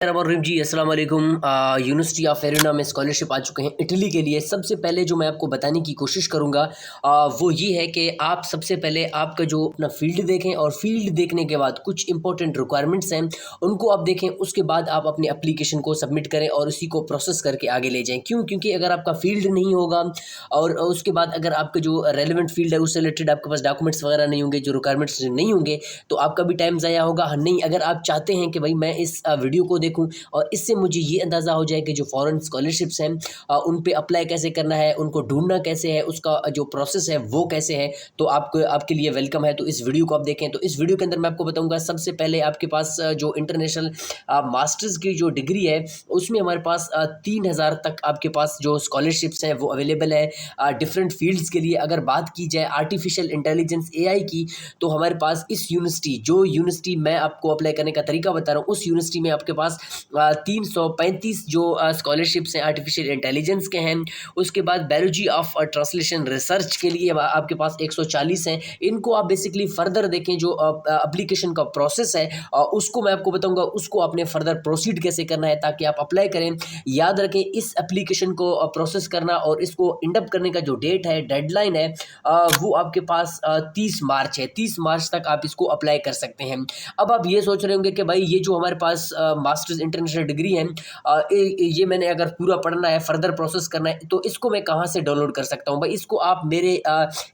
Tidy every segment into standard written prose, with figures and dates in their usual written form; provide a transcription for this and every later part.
जी अस्सलाम वालेकुम। University of Verona में स्कॉलरशिप आ चुके हैं इटली के लिए। सबसे पहले जो मैं आपको बताने की कोशिश करूँगा वो ये है कि आप सबसे पहले आपका जो अपना फ़ील्ड देखें और फ़ील्ड देखने के बाद कुछ इंपॉर्टेंट रिक्वायरमेंट्स हैं उनको आप देखें। उसके बाद आप अपने एप्लीकेशन को सबमिट करें और उसी को प्रोसेस करके आगे ले जाएँ। क्यों? क्योंकि अगर आपका फ़ील्ड नहीं होगा और उसके बाद अगर आपका जो रेलेवेंट फ़ील्ड है उससे रिलेटेड आपके पास डॉक्यूमेंट्स वगैरह नहीं होंगे, जो रिक्वायरमेंट्स नहीं होंगे, तो आपका भी टाइम ज़ाया होगा। नहीं, अगर आप चाहते हैं कि भाई मैं इस वीडियो को देखूँ और इससे मुझे ये अंदाज़ा हो जाए कि जो फ़ॉरेन स्कॉलरशिप्स हैं उन पे अप्लाई कैसे करना है, उनको ढूँढना कैसे है, उसका जो प्रोसेस है वो कैसे है, तो आपको आपके लिए वेलकम है। तो इस वीडियो को आप देखें। तो इस वीडियो के अंदर मैं आपको बताऊँगा सबसे पहले आपके पास जो इंटरनेशनल मास्टर्स की जो डिग्री है उसमें हमारे पास 3000 तक आपके पास जो स्कॉलरशिप्स हैं वो अवेलेबल है डिफरेंट फ़ील्ड्स के लिए। अगर बात की जाए आर्टिफ़िशियल इंटेलिजेंस एआई की, तो हमारे पास इस यूनिवर्सिटी मैं आपको अप्लाई करने का तरीका बता रहा हूँ, उस यूनिवर्सिटी में आपके पास 335 जो स्कॉलरशिप्स हैं आर्टिफिशियल इंटेलिजेंस के हैं। उसके बाद बायोलॉजी ऑफ ट्रांसलेशन रिसर्च के लिए आपके पास 140 हैं। इनको आप बेसिकली फर्दर देखें, जो एप्लीकेशन का प्रोसेस है उसको मैं आपको बताऊंगा, उसको आपने फर्दर प्रोसीड कैसे करना है ताकि आप अप्लाई करें। याद रखें, इस एप्लीकेशन को प्रोसेस करना और इसको इंडअप करने का जो डेट है, डेडलाइन है, वो आपके पास 30 मार्च है। 30 मार्च तक आप इसको अप्लाई कर सकते हैं। अब आप ये सोच रहे होंगे कि भाई ये जो हमारे पास मास्टर्स इंटरनेशनल डिग्री है, ये मैंने अगर पूरा पढ़ना है, फर्दर प्रोसेस करना है, तो इसको मैं कहाँ से डाउनलोड कर सकता हूँ? भाई इसको आप मेरे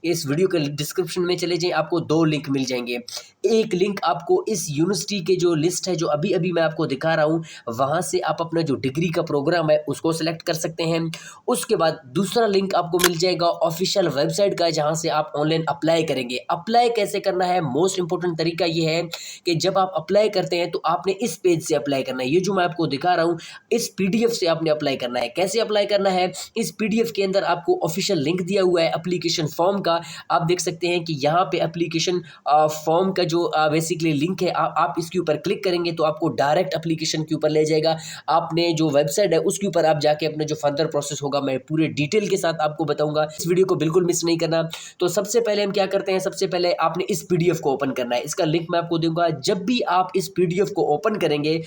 इस वीडियो के डिस्क्रिप्शन में चले जाएँ, आपको 2 लिंक मिल जाएंगे। एक लिंक आपको इस यूनिवर्सिटी के जो लिस्ट है जो अभी अभी मैं आपको दिखा रहा हूँ, वहाँ से आप अपना जो डिग्री का प्रोग्राम है उसको सेलेक्ट कर सकते हैं। उसके बाद दूसरा लिंक आपको मिल जाएगा ऑफिशियल वेबसाइट का, जहाँ से आप ऑनलाइन अप्लाई करेंगे। अप्लाई कैसे करना है, मोस्ट इंपॉर्टेंट तरीका ये है कि जब आप अप्लाई करते हैं तो आपने इस पेज से अप्लाई करना है। ये जो मैं आपको दिखा रहा हूँ, इस पीडीएफ से आपने अप्लाई करना है। कैसे अप्लाई करना है? इस पीडीएफ के अंदर आपको ऑफिशियल लिंक दिया हुआ है एप्लीकेशन फॉर्म का। आप देख सकते हैं कि यहाँ पे एप्लीकेशन फॉर्म का जो बेसिकली लिंक है, आप इसके ऊपर क्लिक करेंगे तो आपको डायरेक्ट एप्लीकेशन के ऊपर ले जाएगा। आपने जो वेबसाइट है उसके ऊपर आप जाके अपने जो फर्दर प्रोसेस होगा मैं पूरे डिटेल के साथ आपको बताऊंगा। इस वीडियो को बिल्कुल मिस नहीं करना। तो सबसे पहले हम क्या करते हैं, सबसे पहले आपने इस पीडीएफ को ओपन करना है। इसका लिंक मैं आपको दूंगा। जब भी आप इस पीडीएफ को ओपन करेंगे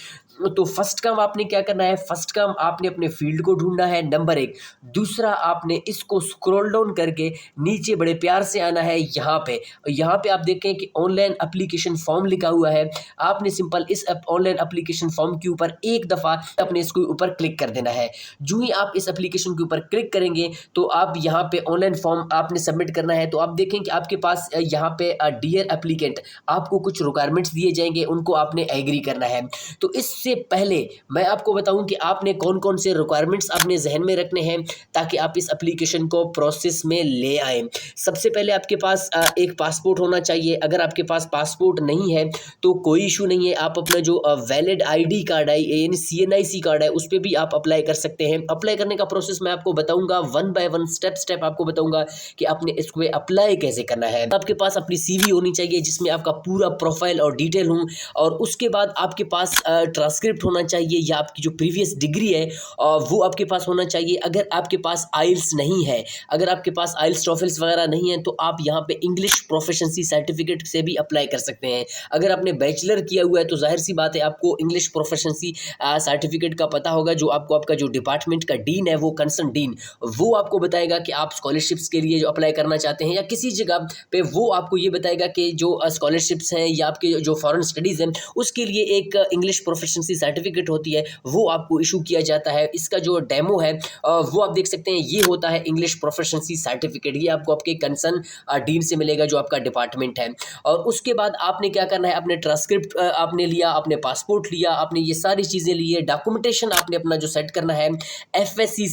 तो फर्स्ट काम आपने क्या करना है, फर्स्ट काम आपने अपने फील्ड को ढूंढना है, नंबर 1। दूसरा, आपने इसको स्क्रॉल डाउन करके नीचे बड़े प्यार से आना है। यहाँ पे आप देखें कि ऑनलाइन एप्लीकेशन फॉर्म लिखा हुआ है। आपने सिंपल इस ऑनलाइन एप्लीकेशन फॉर्म के ऊपर एक दफ़ा अपने इसके ऊपर क्लिक कर देना है। जो ही आप इस एप्लीकेशन के ऊपर क्लिक करेंगे तो आप यहाँ पे ऑनलाइन फॉर्म आपने सबमिट करना है। तो आप देखें कि आपके पास यहाँ पे डियर एप्लीकेंट, आपको कुछ रिक्वायरमेंट्स दिए जाएंगे, उनको आपने एग्री करना है। तो इससे पहले मैं आपको बताऊं कि आपने कौन कौन से रिक्वायरमेंट्स अपने जहन में रखने हैं ताकि आप इस एप्लीकेशन को प्रोसेस में ले आएँ। सबसे पहले आपके पास एक पासपोर्ट होना चाहिए। अगर आपके पास पासपोर्ट नहीं है तो कोई इशू नहीं है, आप अपना जो वैलिड आईडी कार्ड है यानी सीएनआईसी कार्ड है उस पर भी आप अप्लाई कर सकते हैं। अप्लाई करने का प्रोसेस मैं आपको बताऊंगा, 1 बाय 1 स्टेप आपको बताऊंगा कि आपने इसको अप्लाई कैसे करना है। आपके पास अपनी सीवी होनी चाहिए जिसमें आपका पूरा प्रोफाइल और डिटेल हो, और उसके बाद आपके पास ट्रांसक्रिप्ट होना चाहिए या आपकी जो प्रीवियस डिग्री है वो आपके पास होना चाहिए। अगर आपके पास आइल्स नहीं है, अगर आपके पास आइल्स टॉफल्स वगैरह नहीं है, तो आप यहाँ पे इंग्लिश प्रोफिशिएंसी सर्टिफिकेट से भी अप्लाई कर सकते हैं। अगर आपने बैचलर किया हुआ है तो जाहिर सी बात है आपको इंग्लिश प्रोफिशिएंसी सर्टिफिकेट का पता होगा, जो आपको आपका जो डिपार्टमेंट का डीन है, वो कंसर्न डीन, वो आपको बताएगा कि आप स्कॉलरशिप्स के लिए जो अप्लाई करना चाहते हैं या किसी जगह पे, वो आपको ये बताएगा कि जो स्कॉलरशिप्स हैं या आपके जो फॉरेन स्टडीज़ हैं उसके लिए एक इंग्लिश प्रोफिशिएंसी सर्टिफिकेट होती है, वो आपको इशू किया जाता है। इसका जो डेमो है वो आप देख सकते हैं, ये होता है इंग्लिश प्रोफिशिएंसी सर्टिफिकेट। ये आपको आपके कंसर्न डीन से मिलेगा जो आपका डिपार्टमेंट है। और उसके बाद आपने क्या करना है, अपने ट्रांसक्रिप्ट आपने लिया, अपने पासपोर्ट लिया, आपने ये सारी चीज़ें ली है, डॉक्यूमेंटेशन आपने अपना जो सेट करना है। एफएससी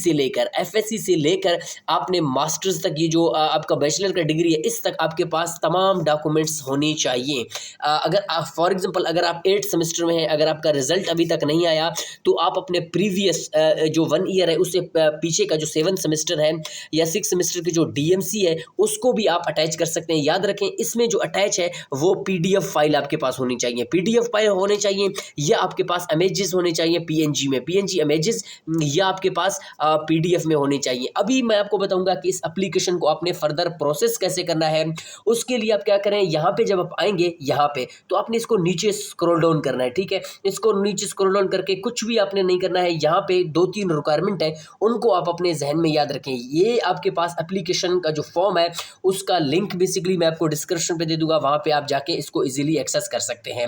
से लेकर आपने मास्टर्स तक, ये जो आपका बैचलर का डिग्री है, इस तक आपके पास तमाम डॉक्यूमेंट्स होने चाहिए। अगर फॉर एग्जांपल अगर आप 8th सेमेस्टर में हैं, अगर आपका रिजल्ट अभी तक नहीं आया, तो आप अपने प्रीवियस जो 1 ईयर है उससे पीछे का जो 7th सेमेस्टर है या 6th सेमेस्टर की जो डीएमसी है उसको भी आप अटैच कर सकते हैं। याद रखें, इसमें जो अटैच है वो पीडीएफ फाइल आपके पास होनी चाहिए, पीडीएफ फाइल होने चाहिए, या आपके पास इमेजेस होने चाहिए पीएनजी में, पीएनजी इमेजेस, या आपके पास पीडीएफ में होने चाहिए। अभी मैं आपको बताऊंगा कि इस एप्लीकेशन को आपने फर्दर प्रोसेस कैसे करना है। उसके लिए आप क्या करें, यहाँ पे जब आप आएंगे, यहाँ पे तो आपने इसको नीचे स्क्रॉल डाउन करना है, ठीक है। इसको नीचे नीचे स्क्रॉल डाउन करके कुछ भी आपने नहीं करना है। यहाँ पे 2-3 रिक्वायरमेंट है, उनको आप अपने जहन में याद रखें। ये आपके पास एप्लीकेशन का जो फॉर्म है उसका लिंक बेसिकली मैं आपको डिस्क्रिप्शन पे दे दूंगा, वहाँ पे आप जाके इसको इजीली एक्सेस कर सकते हैं।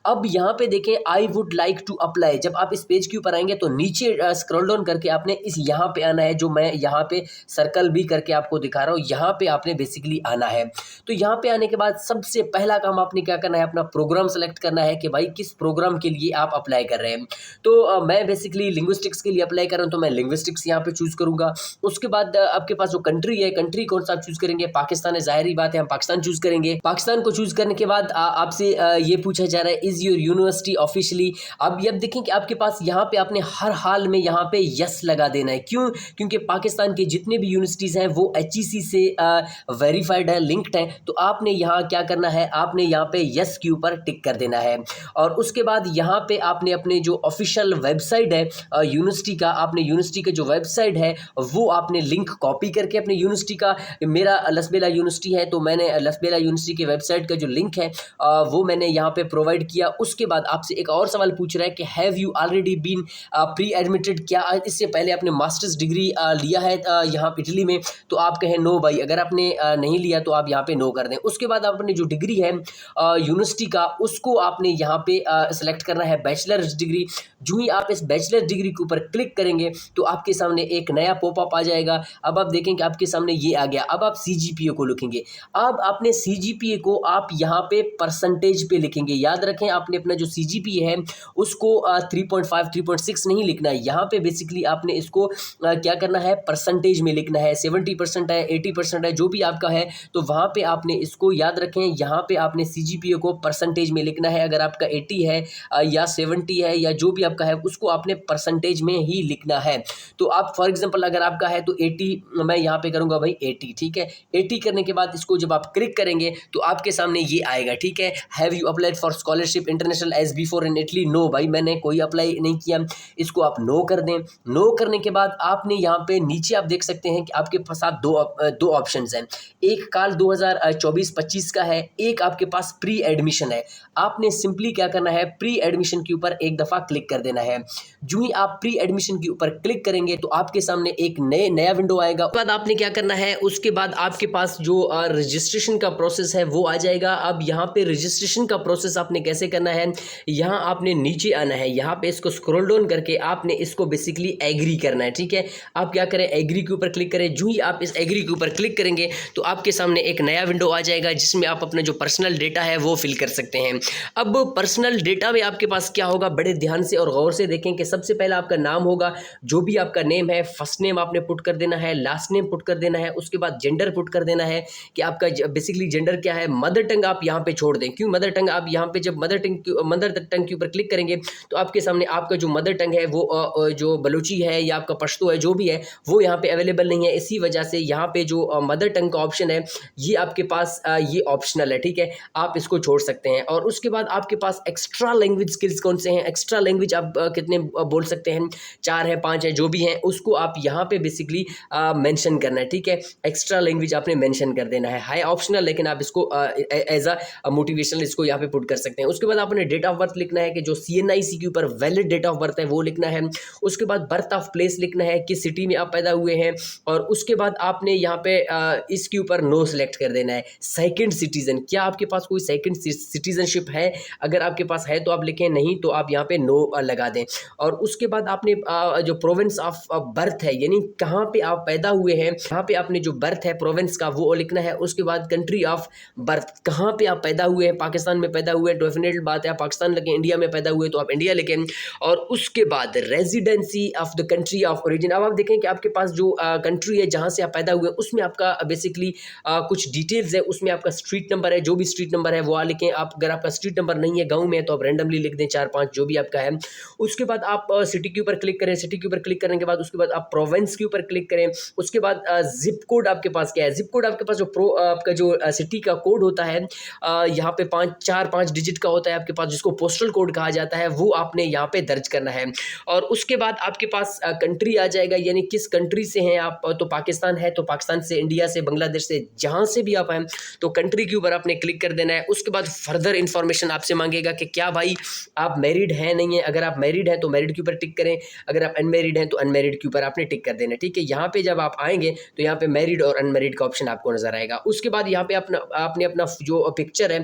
अब यहाँ पे देखें I would like to apply, जब आप इस पेज के ऊपर आएंगे तो नीचे स्क्रॉल डाउन करके आपने इस यहाँ पे आना है, जो मैं यहाँ पे सर्कल भी करके आपको दिखा रहा हूँ, यहाँ पे आपने बेसिकली आना है। तो यहाँ पे आने के बाद सबसे पहला काम आपने क्या करना है, अपना प्रोग्राम सेलेक्ट करना है कि भाई किस प्रोग्राम के लिए आप अप्लाई कर रहे हैं। तो मैं बेसिकली लिंग्विस्टिक्स के लिए अप्लाई कर रहा हूँ, तो मैं लिंग्विस्टिक्स यहाँ पे चूज करूंगा। उसके बाद आपके पास जो कंट्री है, कंट्री कौन सा आप चूज करेंगे, पाकिस्तान है, जाहिर बात है हम पाकिस्तान चूज करेंगे। पाकिस्तान को चूज करने के बाद आपसे ये पूछा जा रहा है इज योर यूनिवर्सिटी ऑफिशियली। अब ये देखें कि आपके पास यहाँ पे आपने हर हाल में यहाँ पे यस लगा देना है। क्यों? क्योंकि पाकिस्तान के जितने भी यूनिवर्सिटीज़ हैं वो HEC से वेरीफाइड है, लिंक्ड है। तो आपने यहाँ क्या करना है, आपने यहाँ पे यस के ऊपर टिक कर देना है। और उसके बाद यहाँ पे आपने अपने जो ऑफिशियल वेबसाइट है यूनिवर्सिटी का, आपने यूनिवर्सिटी का जो वेबसाइट है वो आपने लिंक कॉपी करके अपने यूनिवर्सिटी का, मेरा लसबेला यूनिवर्सिटी है तो मैंने लसबेला यूनिवर्सिटी के वेबसाइट का जो लिंक है वो मैंने यहाँ पे प्रोवाइड किया। उसके बाद आपसे एक और सवाल पूछ रहा है कि have you already been pre admitted, क्या इससे पहले आपने मास्टर्स डिग्री लिया है यहाँ इटली में? तो आप कहें नो भाई, अगर आपने नहीं लिया तो आप यहाँ पे नो कर दें। उसके बाद आपने जो डिग्री है यूनिवर्सिटी का उसको आपने यहाँ पे सेलेक्ट करना है बैचलर्स डिग्री। जो ही आप इस बैचलर डिग्री के ऊपर क्लिक करेंगे तो आपके सामने एक नया पॉपअप आ जाएगा। अब आप देखें कि आपके सामने ये आ गया। अब आप CGPA को लिखेंगे। अब आपने CGPA को आप यहाँ पे परसेंटेज पे लिखेंगे। याद रखें आपने अपना जो CGPA है उसको 3.5 3.6 नहीं लिखना है। यहाँ पे बेसिकली आपने इसको क्या करना है, परसेंटेज में लिखना है। 70% है, 80% है, जो भी आपका है, तो वहाँ पे आपने इसको याद रखें। यहाँ पे आपने CGPA को परसेंटेज में लिखना है। अगर आपका 80 है या 70 है या जो भी आपका है उसको आपने परसेंटेज में ही लिखना है। तो आप फॉर एग्जांपल अगर आपका है तो 80, मैं यहाँ पे करूँगा भाई 80, ठीक है। 80 करने के बाद इसको जब आप क्लिक करेंगे तो आपके सामने ये आएगा, ठीक है। Have you applied for scholarship international as before in Italy? No भाई, मैंने कोई अप्लाई नहीं किया। इसको आप नो कर दें। नो करने के बाद आपने यहाँ पे नीचे आप देख सकते हैं कि आपके पास दो ऑप्शंस हैं। एक काल 2024-25 का है, एक आपके पास प्री एडमिशन है। आपने सिंपली क्या करना है, प्री एडमिशन के ऊपर एक दफ़ा क्लिक कर देना है। जो ही आप प्री एडमिशन के ऊपर क्लिक करेंगे तो आपके सामने एक नया विंडो आएगा। उसके बाद आपने क्या करना है, उसके बाद आपके पास जो रजिस्ट्रेशन का प्रोसेस है वो आ जाएगा। अब यहाँ पे रजिस्ट्रेशन का प्रोसेस आपने कैसे करना है, यहाँ आपने नीचे आना है, यहाँ पे इसको स्क्रॉल डाउन करके आपने इसको बेसिकली एग्री करना है, ठीक है। आप क्या करें, एग्री के ऊपर क्लिक करें। जो ही आप इस एग्री के ऊपर क्लिक करेंगे तो आपके सामने एक नया विंडो आ जाएगा जिसमें आप अपना जो पर्सनल डेटा है वो फिल कर सकते हैं। अब पर्सनल डेटा में आपके पास क्या होगा, बड़े ध्यान से और गौर से देखें कि सबसे पहला आपका नाम होगा, जो भी आपका नेम है, फर्स्ट नेम आपने पुट कर देना है, लास्ट नेम पुट कर देना है। उसके बाद जेंडर पुट कर देना है कि आपका बेसिकली जेंडर क्या है। मदर टंग आप यहाँ पे छोड़ दें। क्यों मदर टंग? आप यहाँ पे जब मदर टंग के ऊपर क्लिक करेंगे तो आपके सामने आपका जो मदर टंग है वो जो बलूची है या आपका पश्तो है, जो भी है वो यहाँ पे अवेलेबल नहीं है। इसी वजह से यहाँ पे जो मदर टंग का ऑप्शन है ये आपके पास ये ऑप्शनल है, ठीक है, आप इसको छोड़ सकते हैं। और उसके बाद आपके पास एक्स्ट्रा लैंग्वेज स्किल्स कौन से हैं, एक्स्ट्रा लैंग्वेज आप कितने बोल सकते हैं, 4 है, 5 है, जो भी हैं उसको आप यहाँ पे बेसिकली मेंशन करना है, ठीक है। एक्स्ट्रा लैंग्वेज आपने मेंशन कर देना है। हाई ऑप्शनल, लेकिन आप इसको एज अ मोटिवेशनल इसको यहाँ पे पुट कर सकते हैं। उसके बाद आपने डेट ऑफ बर्थ लिखना है कि जो CNIC के ऊपर वैलिड डेट ऑफ बर्थ है वो लिखना है। उसके बाद बर्थ ऑफ प्लेस लिखना है, किस सिटी में आप पैदा हुए हैं। और उसके बाद आपने यहाँ पे इसके ऊपर नो सेलेक्ट कर देना है। सेकंड सिटीजन, क्या आपके पास कोई सेकंड सिटीजनशिप है? अगर आपके पास है तो आप लिखें, नहीं तो आप यहाँ पे नो लगा दें। और उसके बाद आपने जो प्रोविंस ऑफ बर्थ है, यानी कहाँ पे आप पैदा हुए हैं, यहाँ पे आपने जो बर्थ है प्रोविंस का वो लिखना है। उसके बाद कंट्री ऑफ बर्थ, कहाँ पे आप पैदा हुए हैं, पाकिस्तान में पैदा हुए हैं, डेफिनेट बात है आप पाकिस्तान लिखें। इंडिया में पैदा हुए तो आप इंडिया लिखें। और उसके बाद residency of the country of origin. अब आप देखें कि आपके पास जो कंट्री है जहाँ से आप पैदा हुए उसमें आपका बेसिकली कुछ डिटेल्स है, उसमें आपका स्ट्रीट नंबर है, जो भी स्ट्रीट नंबर है वो आ लिखें। आप अगर आपका स्ट्रीट नंबर नहीं है, गांव में है, तो आप रैंडमली लिख दें 4-5 जो भी आपका है। उसके बाद आप सिटी के ऊपर क्लिक करें। सिटी के ऊपर क्लिक करने के बाद उसके बाद आप प्रोविंस के ऊपर क्लिक करें। उसके बाद जिप कोड आपके पास क्या है, जिप कोड आपके पास जो आपका जो सिटी का कोड होता है यहाँ पे 4-5 डिजिट का होता है आपके पास, जिसको पोस्टल कोड कहा जाता है, वो आपने यहाँ पे दर्ज करना है। और उसके बाद आपके पास कंट्री आ जाएगा, यानी किस कंट्री से हैं आप। तो पाकिस्तान है तो पाकिस्तान से, इंडिया से, बांग्लादेश से, जहाँ से भी आप हैं तो कंट्री के ऊपर आपने क्लिक कर देना है। उसके बाद फर्दर इंफॉर्मेशन आपसे मांगेगा कि क्या भाई आप मैरिड मैरिड है नहीं है, अगर आप मैरिड हैं तो मैरिड के ऊपर टिक करें, अगर आप अनमैरिड हैं तो अनमैरिड के ऊपर आपने टिक कर देना, ठीक है। यहाँ पे जब आप आएंगे तो यहाँ पे मैरिड और अनमैरिड का ऑप्शन आपको नजर आएगा। उसके बाद यहाँ पे आपने अपना जो पिक्चर है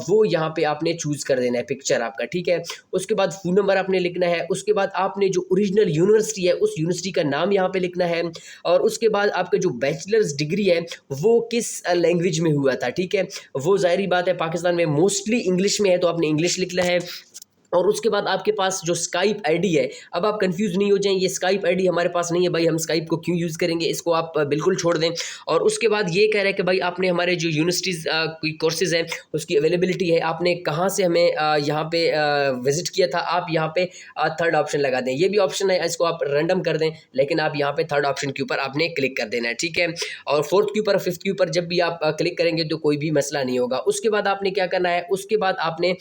वो यहाँ पे आपने चूज कर देना है, पिक्चर आपका, ठीक है। उसके बाद फ़ोन नंबर आपने लिखना है, उसके बाद आपने जो ओरिजिनल यूनिवर्सिटी है उस यूनिवर्सिटी का नाम यहाँ पे लिखना है, और उसके बाद आपका जो बैचलर्स डिग्री है वो किस लैंग्वेज में हुआ था, ठीक है। वो ज़ाहिर बात है पाकिस्तान में मोस्टली इंग्लिश में है तो आपने इंग्लिश लिखना है। और उसके बाद आपके पास जो स्काइप आईडी है, अब आप कंफ्यूज नहीं हो जाएं, ये स्काइप आईडी हमारे पास नहीं है भाई, हम स्काइप को क्यों यूज़ करेंगे, इसको आप बिल्कुल छोड़ दें। और उसके बाद ये कह रहे हैं कि भाई आपने हमारे जो यूनिवर्सिटीज़ कोई कोर्सेज हैं उसकी अवेलेबिलिटी है, आपने कहाँ से हमें यहाँ पे विजिट किया था, आप यहाँ पे थर्ड ऑप्शन लगा दें। ये भी ऑप्शन है, इसको आप रैंडम कर दें, लेकिन आप यहाँ पे थर्ड ऑप्शन के ऊपर आपने क्लिक कर देना है, ठीक है। और फोर्थ के ऊपर, फिफ्थ के ऊपर जब भी आप क्लिक करेंगे तो कोई भी मसला नहीं होगा। उसके बाद आपने क्या करना है, उसके बाद आपने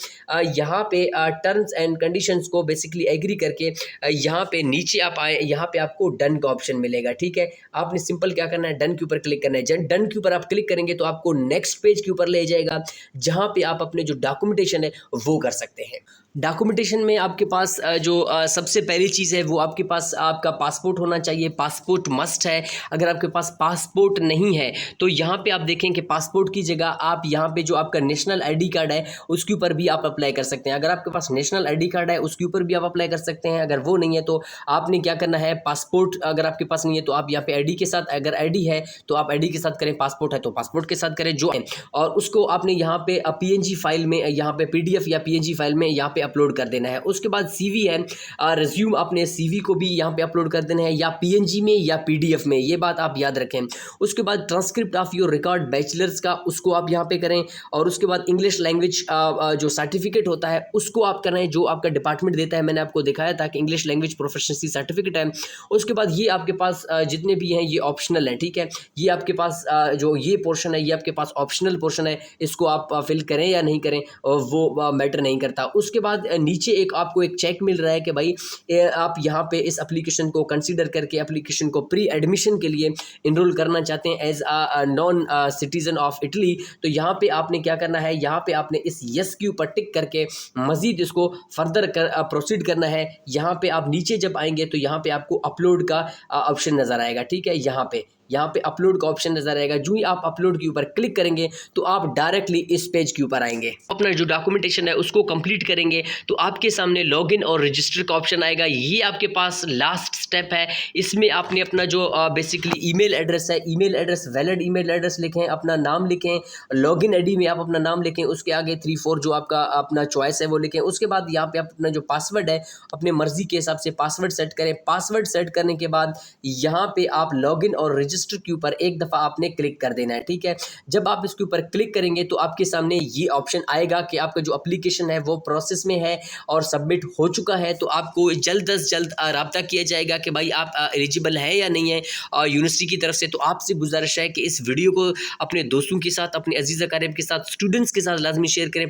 यहाँ पे टर्म्स एंड कंडीशंस को बेसिकली एग्री करके यहाँ पे नीचे आप आए, यहाँ पे आपको डन का ऑप्शन मिलेगा, ठीक है। आपने सिंपल क्या करना है, डन के ऊपर क्लिक करना है। जब डन के ऊपर आप क्लिक करेंगे तो आपको नेक्स्ट पेज के ऊपर ले जाएगा, जहाँ पे आप अपने जो डॉक्यूमेंटेशन है वो कर सकते हैं। डॉक्यूमेंटेशन में आपके पास जो सबसे पहली चीज़ है वो आपके पास आपका पासपोर्ट होना चाहिए, पासपोर्ट मस्ट है। अगर आपके पास पासपोर्ट नहीं है तो यहाँ पे आप देखें कि पासपोर्ट की जगह आप यहाँ पे जो आपका नेशनल आईडी कार्ड है उसके ऊपर भी आप अप्लाई कर सकते हैं। अगर आपके पास नेशनल आईडी कार्ड है उसके ऊपर भी आप अप्लाई कर सकते हैं। अगर वो नहीं है तो आपने क्या करना है, पासपोर्ट अगर आपके पास नहीं है तो आप यहाँ पे आईडी के साथ, अगर आईडी है तो आप आईडी के साथ करें, पासपोर्ट है तो पासपोर्ट के साथ करें जो है, और उसको आपने यहाँ पे पीएनजी फाइल में, यहाँ पे पीडीएफ या पीएनजी फाइल में यहाँ पे अपलोड कर देना है। उसके बाद सीवी है, रिज्यूम अपने सीवी को भी यहाँ पे अपलोड कर देना है, या पीएनजी में या पीडीएफ में, ये बात आप याद रखें। उसके बाद transcript of your record bachelors का उसको आप यहाँ पे करें, और उसके बाद इंग्लिश लैंग्वेज जो सर्टिफिकेट होता है उसको आप करें जो आपका डिपार्टमेंट देता है। मैंने आपको दिखाया था कि इंग्लिश लैंग्वेज प्रोफिशिएंसी सर्टिफिकेट है। उसके बाद ये आपके पास जितने भी हैं ये ऑप्शनल है, ठीक है। ये आपके पास जो ये पोर्शन है ये आपके पास ऑप्शनल पोर्शन है, इसको आप फिल करें या नहीं करें वो मैटर नहीं करता। उसके बाद नीचे एक आपको एक चेक मिल रहा है कि भाई आप यहाँ पे इस एप्लीकेशन को कंसीडर करके एप्लीकेशन को प्री एडमिशन के लिए इनरोल करना चाहते हैं as a non citizen of Italy. तो यहाँ पे आपने क्या करना है, यहाँ पे आपने इस यस के ऊपर टिक करके मजीद इसको फर्दर प्रोसीड करना है। यहाँ पे आप नीचे जब आएंगे तो यहाँ पे आपको अपलोड का ऑप्शन नजर आएगा, ठीक है। यहाँ पे अपलोड का ऑप्शन नजर आएगा। जो ही आप अपलोड के ऊपर क्लिक करेंगे तो आप डायरेक्टली इस पेज के ऊपर आएंगे। अपना जो डॉक्यूमेंटेशन है उसको कंप्लीट करेंगे तो आपके सामने लॉगिन और रजिस्टर का ऑप्शन आएगा। ये आपके पास लास्ट स्टेप है। इसमें आपने अपना जो बेसिकली ईमेल एड्रेस है, email address valid email address लिखें, अपना नाम लिखें, लॉगिन आईडी में आप अपना नाम लिखें, उसके आगे 3-4 जो आपका अपना चॉइस है वो लिखें। उसके बाद यहाँ पे आप अपना जो पासवर्ड है अपने मर्जी के हिसाब से पासवर्ड सेट करें। पासवर्ड सेट करने के बाद यहाँ पे आप लॉगिन और रजिस्टर के ऊपर एक दफ़ा आपने क्लिक कर देना है, ठीक है। जब आप इसके ऊपर क्लिक करेंगे तो आपके सामने ये ऑप्शन आएगा कि आपका जो एप्लीकेशन है वो प्रोसेस में है और सबमिट हो चुका है। तो आपको जल्द अज जल्द राब्ता किया जाएगा कि भाई आप एलिजिबल है या नहीं है यूनिवर्सिटी की तरफ से। तो आपसे गुजारिश है कि इस वीडियो को अपने दोस्तों के साथ, अपने अजीज़ अकारीब के साथ, स्टूडेंट्स के साथ लाजमी शेयर करें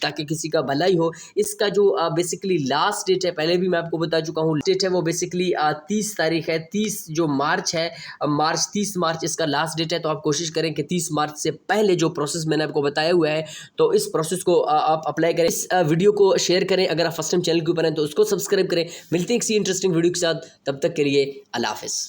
ताकि किसी का भलाई हो। इसका जो बेसिकली लास्ट डेट है, पहले भी मैं आपको बता चुका हूँ, डेट है वो बेसिकली 30 तारीख है, 30 जो मार्च है, 30 मार्च इसका लास्ट डेट है। तो आप कोशिश करें कि 30 मार्च से पहले जो प्रोसेस मैंने आपको बताया हुआ है तो इस प्रोसेस को आप अप्लाई करें। इस वीडियो को शेयर करें। अगर आप फर्स्ट टाइम चैनल के ऊपर हैं तो उसको सब्सक्राइब करें। मिलते हैं किसी इंटरेस्टिंग वीडियो के साथ, तब तक के लिए अल्लाह हाफिज़।